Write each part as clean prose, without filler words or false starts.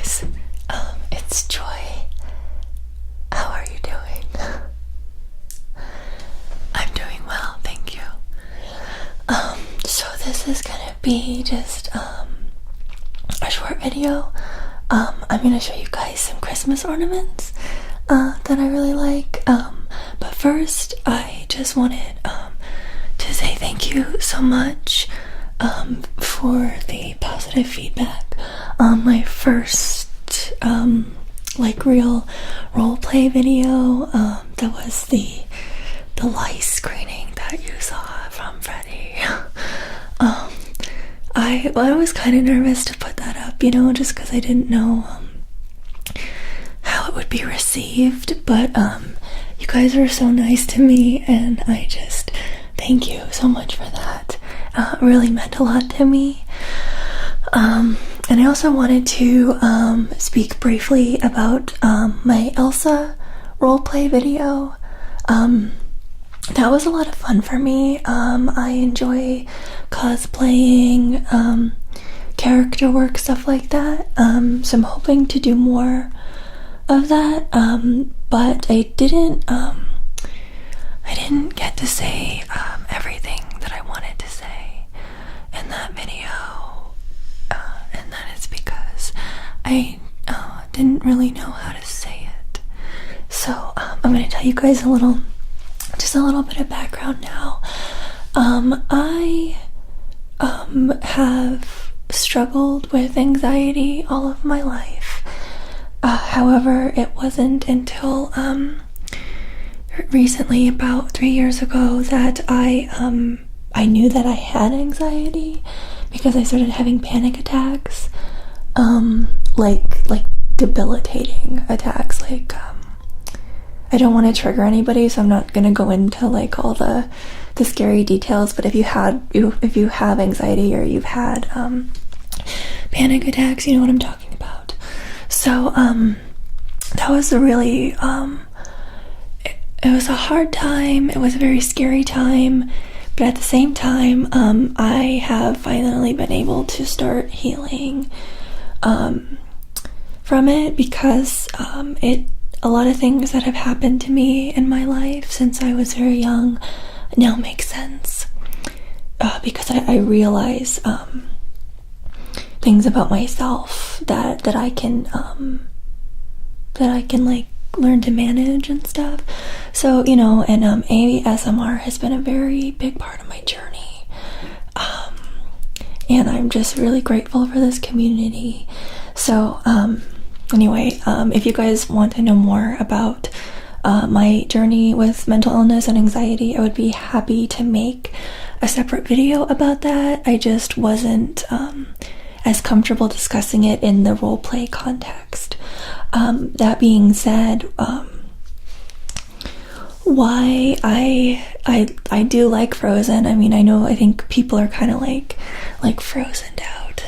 guys, it's Joy. How are you doing? I'm doing well, thank you. So this is gonna be just a short video. I'm gonna show you guys some Christmas ornaments that I really like. But first, I just wanted to say thank you so much for the positive feedback on my first real roleplay video. That was the lice screening that you saw from Freddie. I was kind of nervous to put that up, just because I didn't know how it would be received, but you guys are so nice to me, and I just thank you so much for that. It really meant a lot to me. And I also wanted to speak briefly about my Elsa roleplay video. That was a lot of fun for me. I enjoy cosplaying, character work, stuff like that. So I'm hoping to do more of that. But I didn't get to say everything that I wanted to say in that video. And that is because I didn't really know how to say it. So I'm going to tell you guys just a little bit of background now. I have struggled with anxiety all of my life. However, it wasn't until recently, about 3 years ago, that I knew that I had anxiety, because I started having panic attacks, like debilitating attacks. I don't want to trigger anybody, so I'm not gonna go into all the scary details. But if you have anxiety, or you've had panic attacks, you know what I'm talking about. So that was a really it was a hard time. It was a very scary time, but at the same time, I have finally been able to start healing from it, because a lot of things that have happened to me in my life since I was very young now make sense, because I realize things about myself that I can learn to manage and stuff. So and ASMR has been a very big part of my journey, and I'm just really grateful for this community. So anyway, if you guys want to know more about my journey with mental illness and anxiety, I would be happy to make a separate video about that. I just wasn't as comfortable discussing it in the roleplay context. That being said, why I do like Frozen. I think people are kind of like frozen out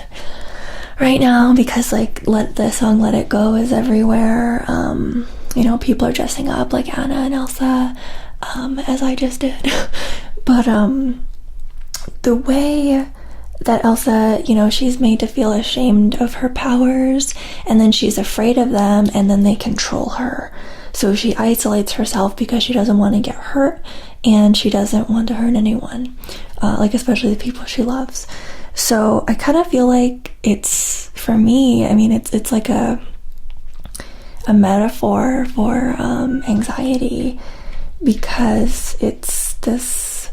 right now, because the song Let It Go is everywhere. People are dressing up like Anna and Elsa, as I just did. But the way that Elsa, she's made to feel ashamed of her powers, and then she's afraid of them, and then they control her. So she isolates herself because she doesn't want to get hurt, and she doesn't want to hurt anyone, especially the people she loves. So I kind of feel like it's, for me, it's like a metaphor for anxiety, because it's this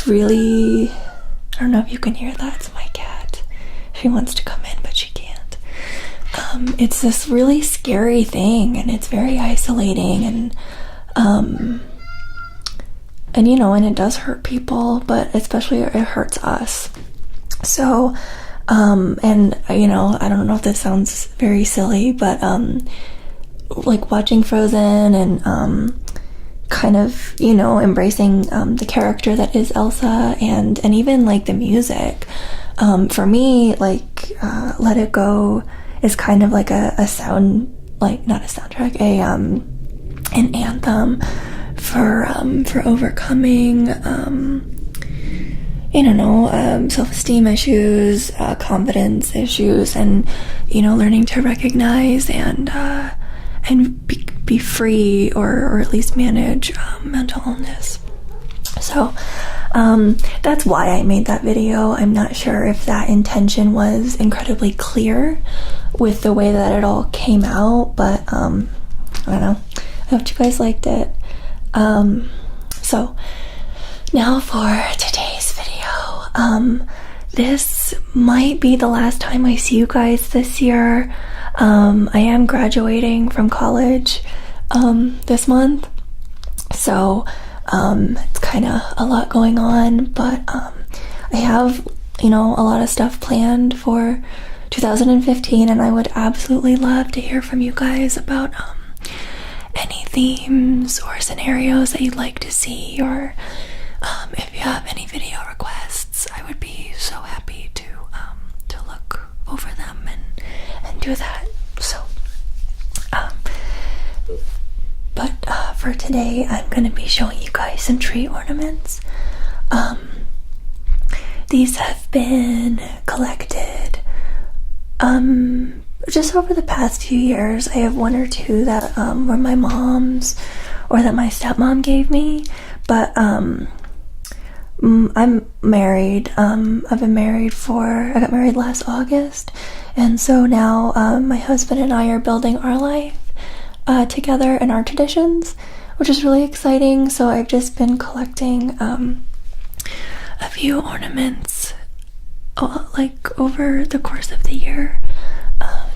really, I don't know if you can hear that, it's my cat. She wants to come in, but she can't. It's this really scary thing, and it's very isolating, and it does hurt people, but especially it hurts us. So, and I don't know if this sounds very silly, but watching Frozen and kind of embracing the character that is Elsa, and even the music, for me, Let It Go is kind of like a sound, not a soundtrack, an anthem for overcoming I don't know, self-esteem issues, confidence issues, and, you know, learning to recognize and be free, or at least manage mental illness. So that's why I made that video. I'm not sure if that intention was incredibly clear with the way that it all came out, but I don't know. I hope you guys liked it. So now for today's video. This might be the last time I see you guys this year. I am graduating from college this month, so it's kind of a lot going on, but I have, you know, a lot of stuff planned for 2015, and I would absolutely love to hear from you guys about any themes or scenarios that you'd like to see, or if you have any video requests, I would be so happy to look over them and do that. So but for today, I'm going to be showing you guys some tree ornaments. These have been collected just over the past few years. I have one or two that were my mom's or that my stepmom gave me, but I'm married. I've been married I got married last August, and so now my husband and I are building our life together and our traditions, which is really exciting. So I've just been collecting a few ornaments like over the course of the year,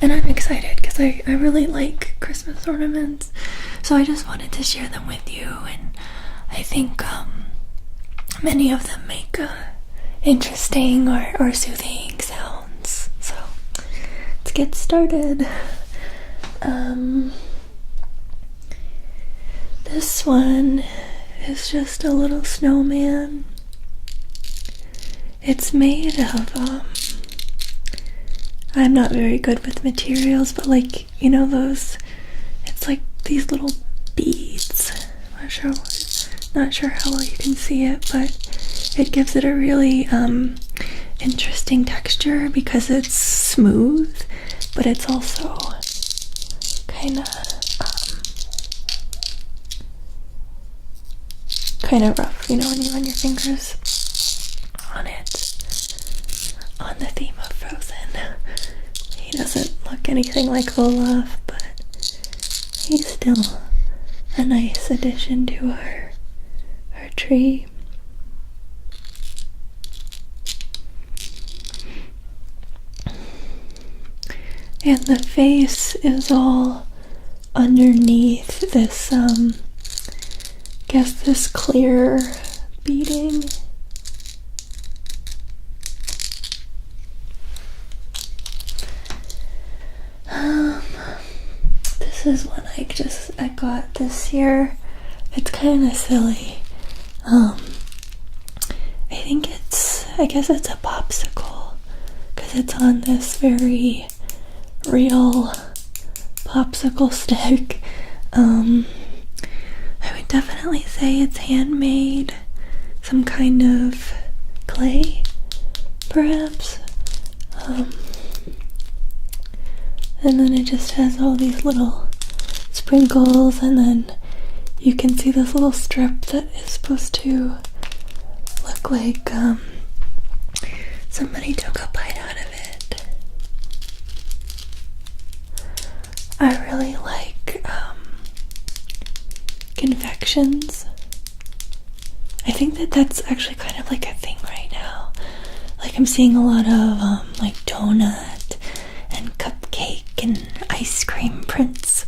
and I'm excited because I really like Christmas ornaments, so I just wanted to share them with you. And I think many of them make interesting or soothing sounds. So let's get started. This one is just a little snowman. It's made of, I'm not very good with materials, but like, you know, it's like these little beads. Not sure how well you can see it, but it gives it a really interesting texture because it's smooth, but it's also kind of rough, you know, when you run your fingers on it, on the theme of Frozen. He doesn't look anything like Olaf, but he's still a nice addition to our tree. And the face is all underneath this this clear beading. This is one I got this year. It's kind of silly. I guess it's a popsicle because it's on this very real popsicle stick. I would definitely say it's handmade, some kind of clay, perhaps. And then it just has all these little sprinkles, and then you can see this little strip that is supposed to look like somebody took a bite out of it. I really like confections. I think that's actually kind of like a thing right now. Like I'm seeing a lot of like donut and cupcake and ice cream prints.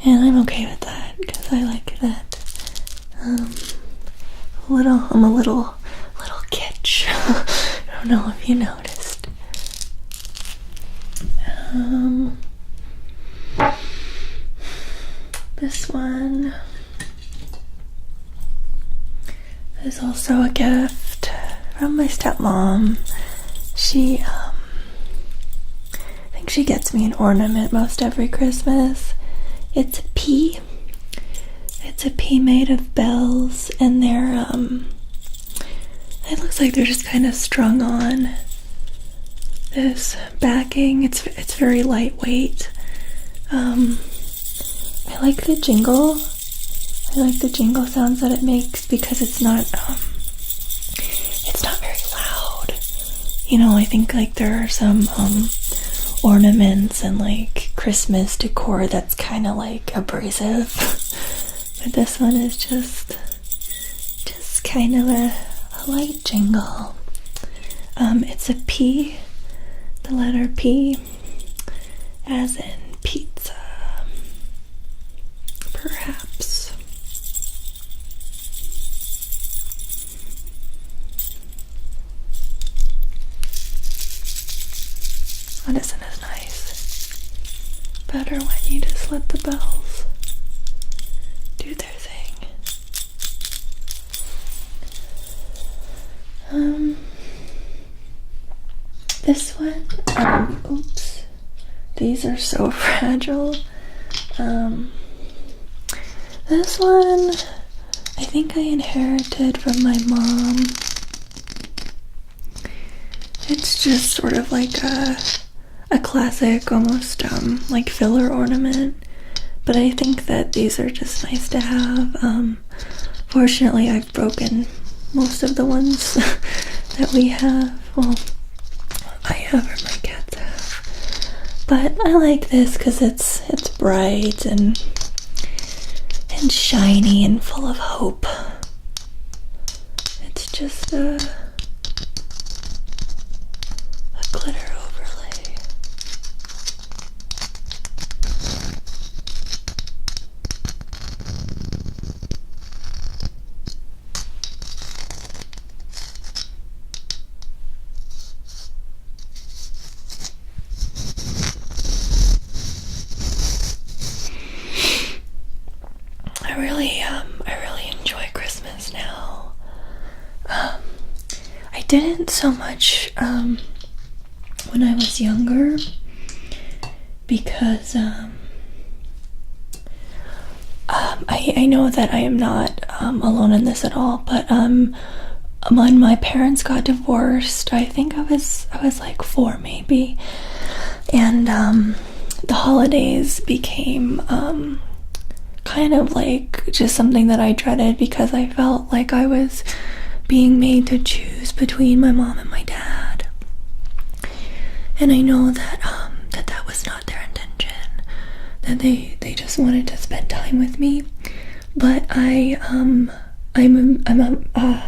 And I'm okay with that because I like that. I'm a little kitsch. I don't know if you noticed. This one is also a gift from my stepmom. She, I think she gets me an ornament most every Christmas. It's a pea. It's a pea made of bells, and they're it looks like they're just kind of strung on this backing. It's very lightweight. I like the jingle. I like the jingle sounds that it makes because it's not very loud. You know, I think like there are some ornaments and like Christmas decor that's kind of like abrasive, but this one is just kind of a light jingle. It's a P, the letter P, as in pizza, perhaps. That isn't as nice. Better when you just let the bells do their thing. This one, oops, these are so fragile. This one, I think I inherited from my mom. It's just sort of like a classic, almost like filler ornament, but I think that these are just nice to have. Fortunately, I've broken most of the ones that we have. Well, I have or my cats have, but I like this because it's bright and shiny and full of hope. It's just a glitter overlay. I really enjoy Christmas now. I didn't so much when I was younger because I know that I am not alone in this at all, but when my parents got divorced, I think I was like 4 maybe, and the holidays became kind of like just something that I dreaded because I felt like I was being made to choose between my mom and my dad. And I know that that was not their intention, that they just wanted to spend time with me. But I'm a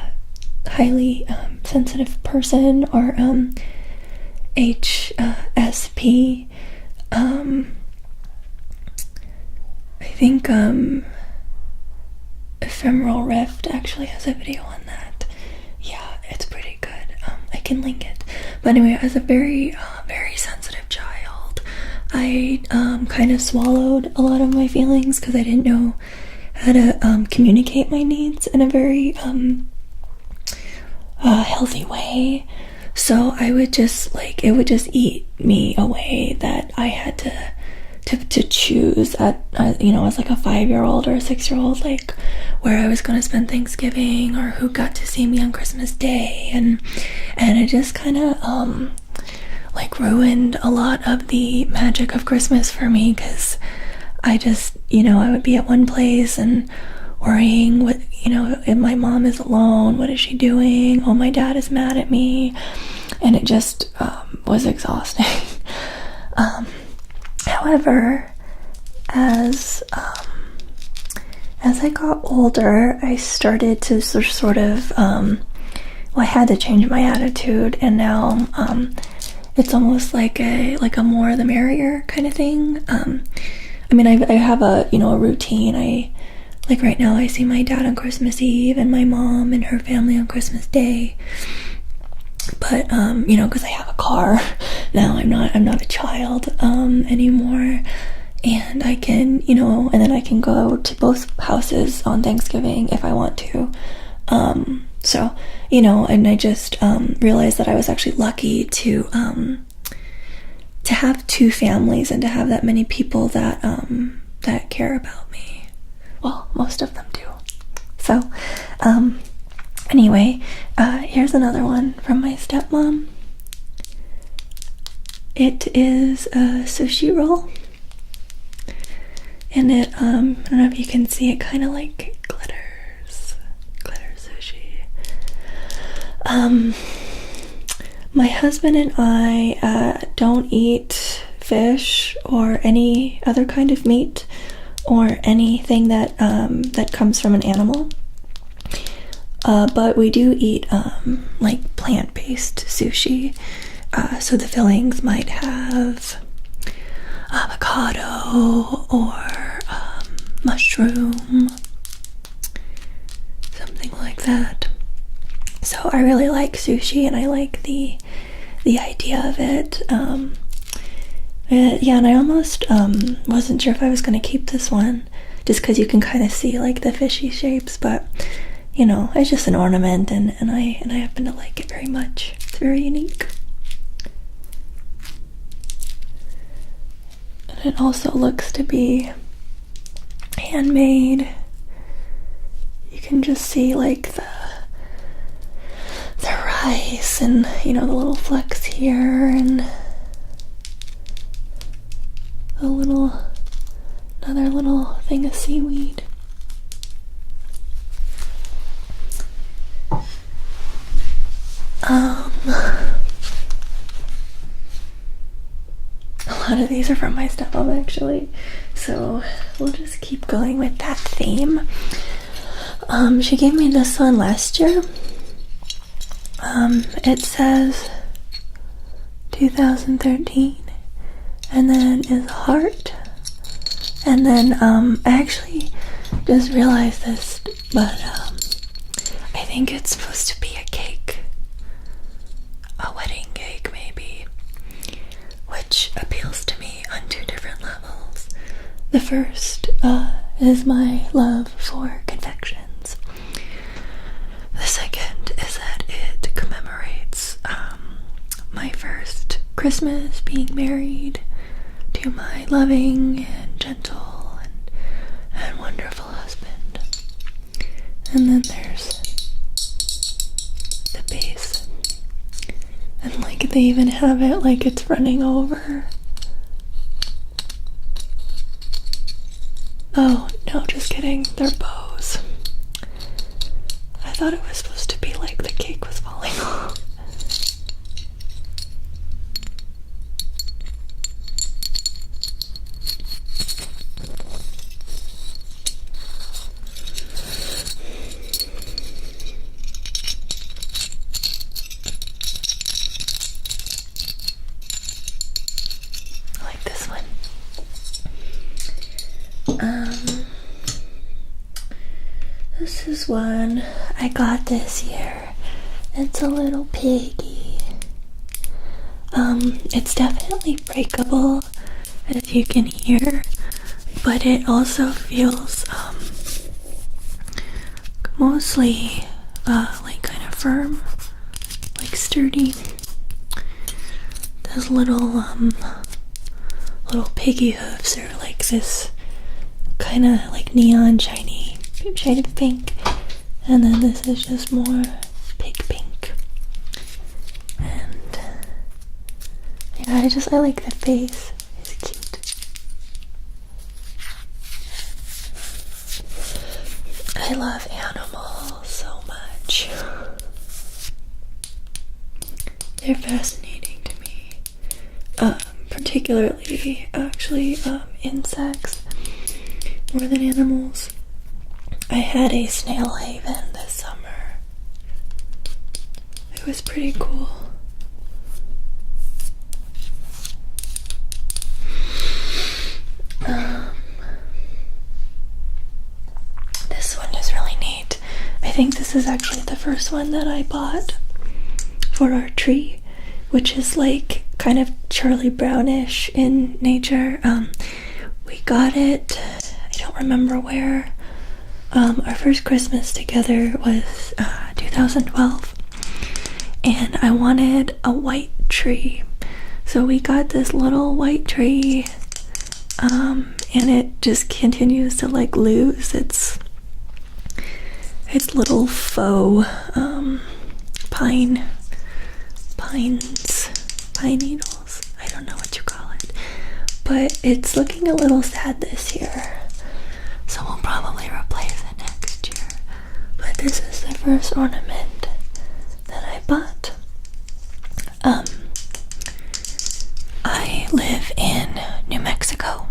highly sensitive person, or HSP. I think Ephemeral Rift actually has a video on that. Yeah, it's pretty good. I can link it. But anyway, as a very sensitive child, I kind of swallowed a lot of my feelings because I didn't know how to communicate my needs in a very healthy way. So I would just it would just eat me away that I had to choose at as like a 5-year-old or a 6-year-old, like where I was going to spend Thanksgiving or who got to see me on Christmas Day, and it just kind of like ruined a lot of the magic of Christmas for me, because I just I would be at one place and worrying what if my mom is alone, what is she doing, oh my dad is mad at me, and it just was exhausting. However, as I got older, I started to sort of I had to change my attitude, and now it's almost like a more the merrier kind of thing. I mean, I have a routine. Like right now, I see my dad on Christmas Eve and my mom and her family on Christmas Day. But because I have a car now, I'm not a child anymore, and I can and then I can go to both houses on Thanksgiving if I want to. So and I just realized that I was actually lucky to have 2 families and to have that many people that care about me. Well, most of them do. So Anyway, here's another one from my stepmom. It is a sushi roll. And it, I don't know if you can see, it kind of like glitters. Glitter sushi. My husband and I don't eat fish or any other kind of meat or anything that that comes from an animal. But we do eat like plant-based sushi. So the fillings might have avocado or mushroom, something like that. So I really like sushi, and I like the idea of it. Yeah, and I almost wasn't sure if I was going to keep this one, just because you can kind of see like the fishy shapes, but you know, it's just an ornament, and I happen to like it very much. It's very unique. And it also looks to be handmade. You can just see like the rice and, you know, the little flecks here, and another little thing of seaweed. A lot of these are from my stepmom, actually, so we'll just keep going with that theme. She gave me this one last year. It says 2013, and then is a heart, and then I actually just realized this, but I think it's supposed to be a cake, a wedding cake maybe, which appeals to me on two different levels. The first is my love for confections. The second is that it commemorates my first Christmas being married to my loving and gentle and wonderful husband. And then there's the base. And like they even have it like it's running over. Oh, no, just kidding. They're bows. I thought it was supposed to be like the cake was falling off. I like this one. This is one I got this year. It's a little piggy. It's definitely breakable, as you can hear, but it also feels mostly like kind of firm, like sturdy. Those little piggy hooves are like this kind of like neon shiny shade of pink, and then this is just more pig pink. And yeah, I like the face. It's cute. I love animals so much. They're fascinating to me. Particularly, actually, insects more than animals. I had a snail haven this summer. It was pretty cool. This one is really neat. I think this is actually the first one that I bought for our tree, which is like kind of Charlie Brownish in nature. We got it, I don't remember where. Our first Christmas together was 2012, and I wanted a white tree, so we got this little white tree, and it just continues to like lose its It's little faux pine needles. I don't know what you call it, but it's looking a little sad this year, so we'll probably replace it next year. But this is the first ornament that I bought. I live in New Mexico.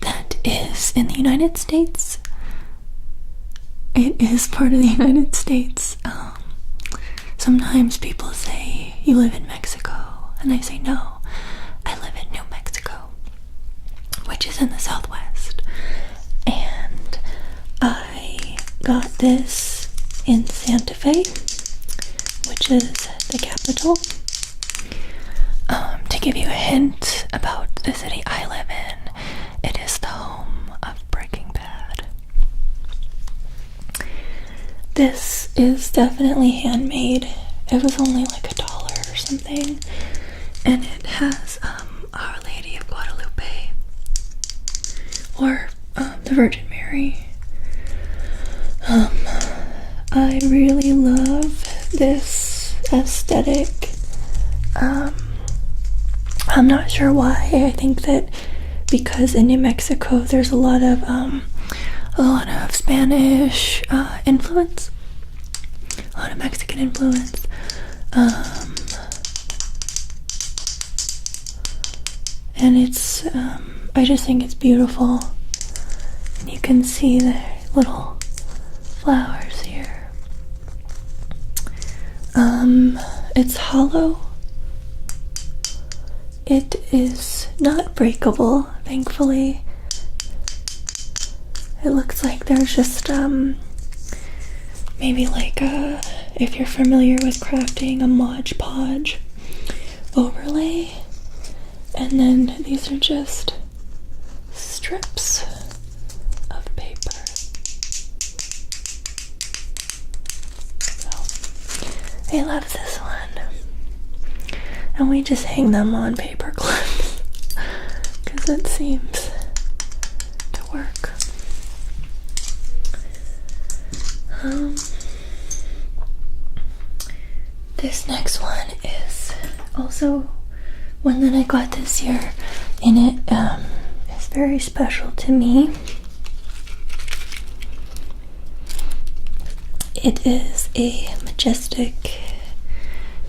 That is in the United States. It is part of the United States. Sometimes people say, you live in Mexico, and I say, no, I live in New Mexico, which is in the Southwest. And I got this in Santa Fe, which is the capital. To give you a hint about the city I live in, it is the home of Breaking Bad. This is definitely handmade. It was only like $1 or something, and it has Our Lady of Guadalupe, or the Virgin Mary. I really love this aesthetic. I'm not sure why. I think that because in New Mexico there's a lot of Spanish influence, a lot of Mexican influence. And it's I just think it's beautiful. And you can see the little flowers here. It's hollow. It is not breakable, thankfully. It looks like there's just maybe like if you're familiar with crafting, a Mod Podge overlay, and then these are just strips of paper. So I love this one. And we just hang them on paper clips because it seems to work. This next one is also one that I got this year, and it is very special to me. It is a majestic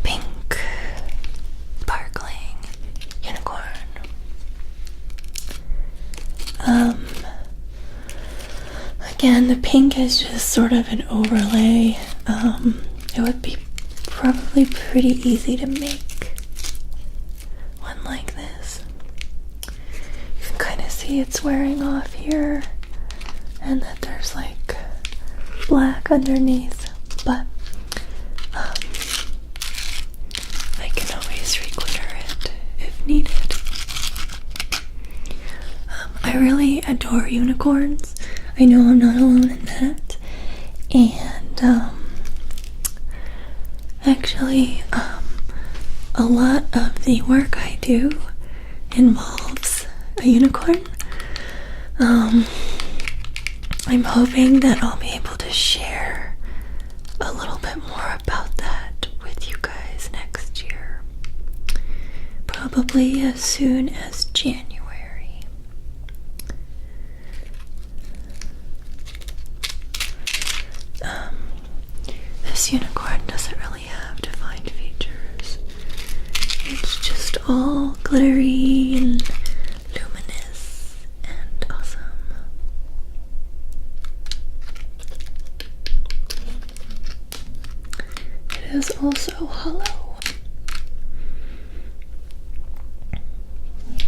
pink sparkling unicorn. Again, the pink is just sort of an overlay. It would be probably pretty easy to make one like this. You can kind of see it's wearing off here, and that there's like black underneath, but I can always re-glitter it if needed. I really adore unicorns. I know I'm not alone in that. And actually, a lot of the work I do involves a unicorn. I'm hoping that I'll be able to share a little bit more about that with you guys next year. Probably as soon as January. This unicorn doesn't really have defined features. It's just all glittery and luminous and awesome. It is also hollow.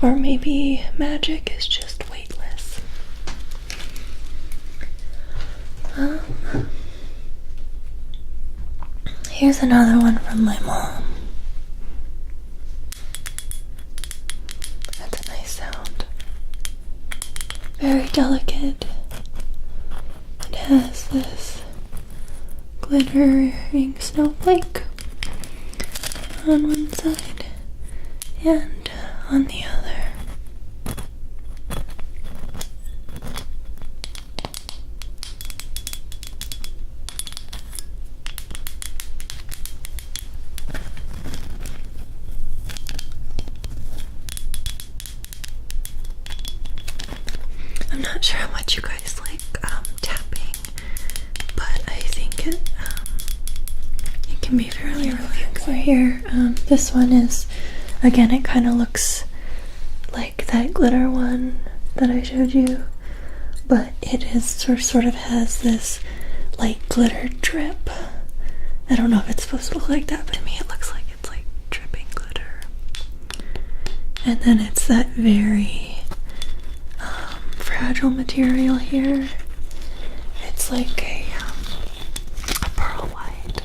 Or maybe magic is just weightless. Here's another one from my mom. That's a nice sound. Very delicate. It has this glittering snowflake on one side and on the other. not sure how much you guys like tapping, but I think it can be fairly relaxing. Here, this one is, again, it kind of looks like that glitter one that I showed you, but it is sort of has this light glitter drip. I don't know if it's supposed to look like that, but to me it looks like it's like dripping glitter. And then it's that very fragile material here. It's like a pearl white.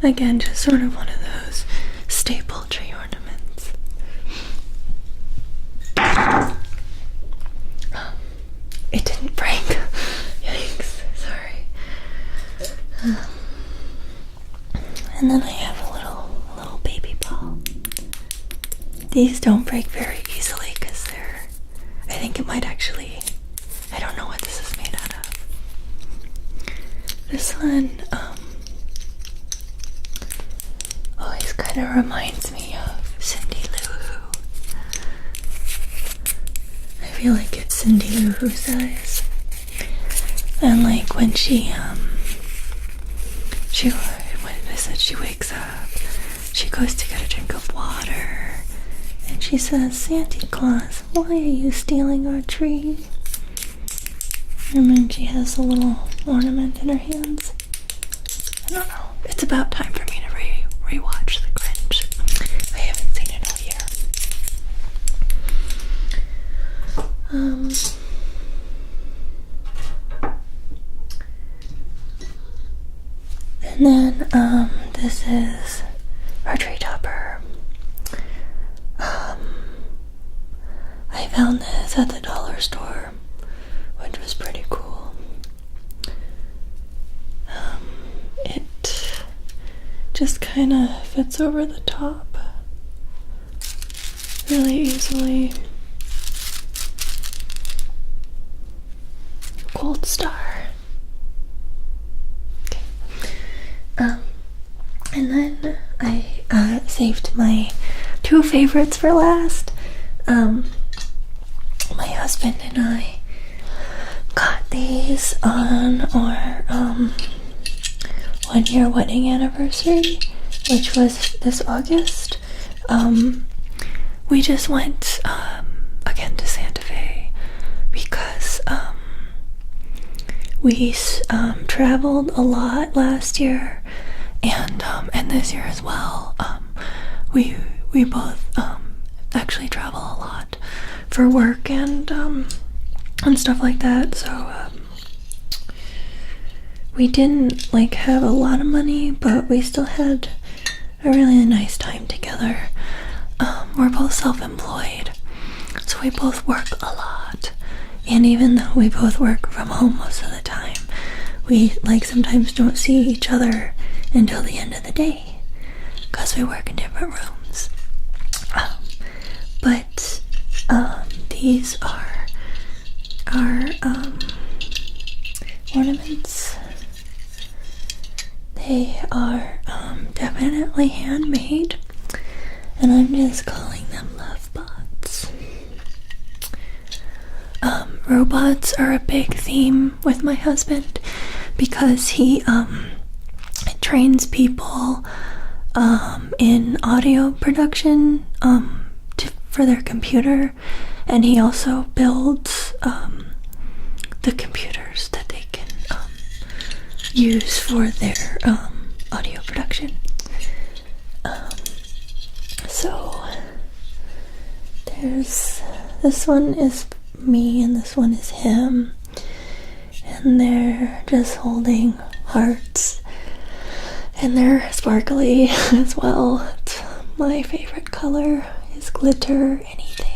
Again, just sort of one of those staple tree ornaments. It didn't break. Yikes, sorry. And then I have a little baby ball. These don't break very easily because I think it might actually, I don't know what this is made out of. This one, always kind of reminds me of Cindy Lou Who. I feel like it's Cindy Lou Who's size. And like when when I said she wakes up, she goes to get a drink of water, and she says, "Santa Claus, why are you stealing our tree?" And then she has a little ornament in her hands. I don't know. It's about time for me to rewatch The Grinch. I haven't seen it all year. And then this is our tree topper. I found this at the dollar store, which was pretty cool. It just kind of fits over the top really easily. Gold star. Okay. And then I saved my two favorites for last. My husband and I got these on our 1-year wedding anniversary, which was this August. We just went again to Santa Fe because we traveled a lot last year, and this year as well. We both actually travel a lot for work and stuff like that. So we didn't like have a lot of money, but we still had a really nice time together. We're both self-employed, so we both work a lot. And even though we both work from home most of the time, we like sometimes don't see each other until the end of the day because we work in different rooms. But these are our ornaments. They are definitely handmade, and I'm just calling them love bots. Robots are a big theme with my husband because he trains people in audio production for their computer, and he also builds the computers that they can use for their audio production. So there's this one is me and this one is him, and they're just holding hearts, and they're sparkly as well. It's my favorite color is glitter anything.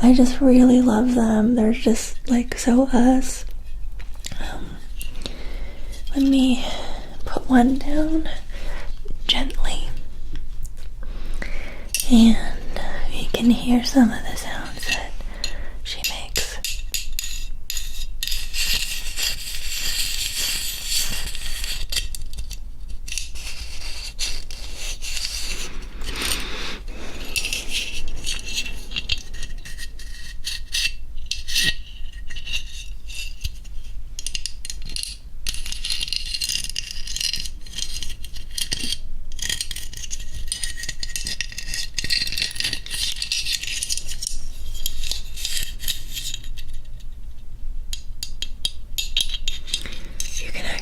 I just really love them. They're just like so us. Let me put one down gently, and you can hear some of the sounds that she makes.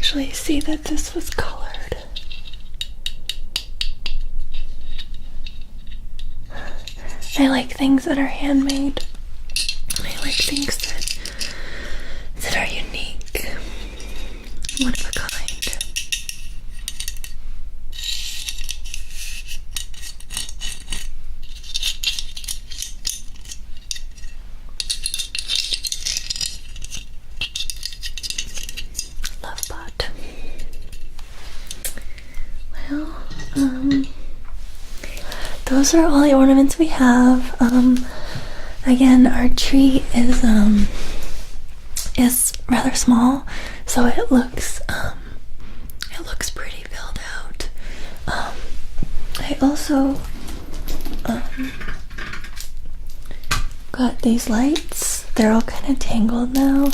actually see that this was colored. I like things that are handmade. I like things that are unique, one of a kind. Well, those are all the ornaments we have. Again, our tree is rather small, so it looks pretty filled out. I also got these lights. They're all kind of tangled now.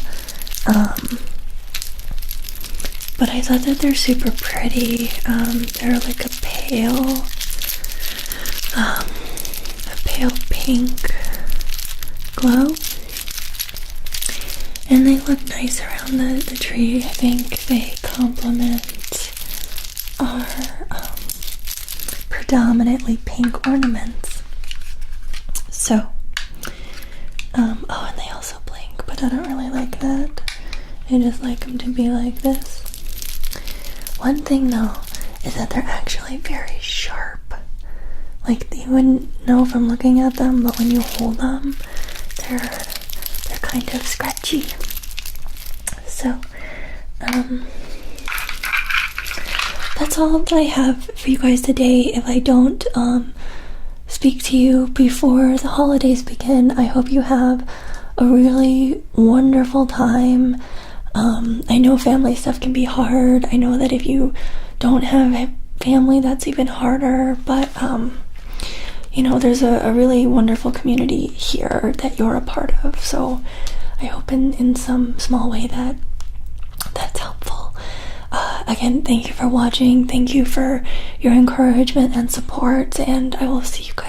But I thought that they're super pretty. They're like a pale pink glow. And they look nice around the tree. I think they complement our predominantly pink ornaments. So, oh, and they also blink, but I don't really like that. I just like them to be like this. One thing though is that they're actually very sharp. Like, you wouldn't know from looking at them, but when you hold them, they're kind of scratchy. So, that's all that I have for you guys today. If I don't speak to you before the holidays begin, I hope you have a really wonderful time. I know family stuff can be hard. I know that if you don't have family, that's even harder, but you know, there's a really wonderful community here that you're a part of, so I hope in some small way that's helpful. Again, thank you for watching. Thank you for your encouragement and support, and I will see you guys